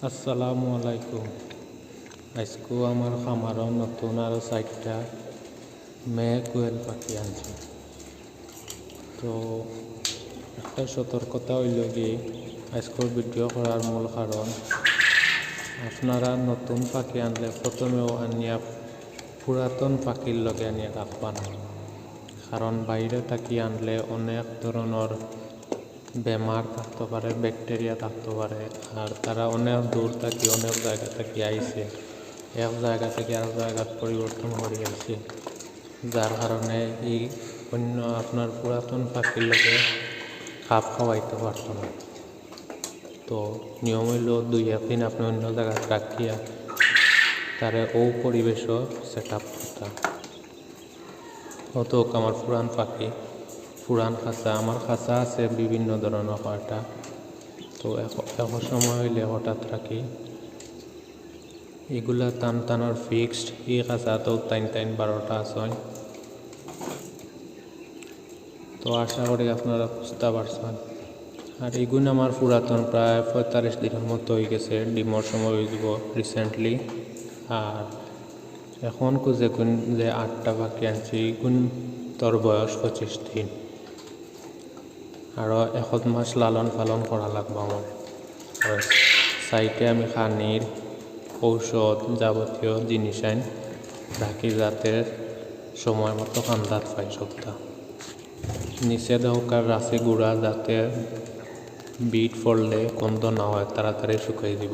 আসসালামু আলাইকুম। আজকেও আমার খামারও নতুন আরও 4টা মেয়ে কোয়েল পাখি আনছে। তো একটা সতর্কতা হইল কি, আজকের ভিডিও করার মূল কারণ, আপনারা নতুন পাখি আনলে প্রথমেও আনিয়া পুরাতন পাখির লগে আনিয়া রাখবা না। কারণ বাইরে থাকি আনলে অনেক ধরনের বেমার থাকতে পারে, ব্যাকটেরিয়া থাকতে পারে। আর তারা অনেক দূর থাকি, অনেক জায়গা থেকে আইছে, এক জায়গা থেকে আরেক জায়গার পরিবর্তন করে আইছে, যার কারণে এই অন্য আপনার পুরাতন পাখির লোকে খাপ খাওয়াইতে পারতো না। তো নিয়ম হইল 2-1 দিন আপনি অন্য জায়গায় রাখিয়া তারা ও পরিবেশও সেট আপ করতাম। অত আমার পুরান পাখি, পুরান খাঁচা, আমার খাঁচা আছে বিভিন্ন ধরনের কয়টা। তো এখন সময় হইলে হঠাৎ রাখি এগুলা টানার ফিক্সড। এই খাঁচা তো টাইন 12টা আছে। তো আশা করি আপনারা বুঝতে পারছেন। আর এগুলো আমার পুরাতন প্রায় 45 দিনের মতো হয়ে গেছে, ডিমর সময় হয়ে যাব রিসেন্টলি। আর এখন যে 8টা পাখি আনছি, এগুন তোর বয়স 25 দিন। আরও 1 মাস লালন পালন করা লাগবে আমার। আর সাইটে আমি খানির ঔষধ যাবতীয় জিনিস আইন রাখি, যাতে সময় মতো খান্দাত পাই সপ্তাহ। নিচে দরকার রাশি গুঁড়া, যাতে বিট পড়লে গন্ধ না হয়, তাড়াতাড়ি শুকিয়ে দিব।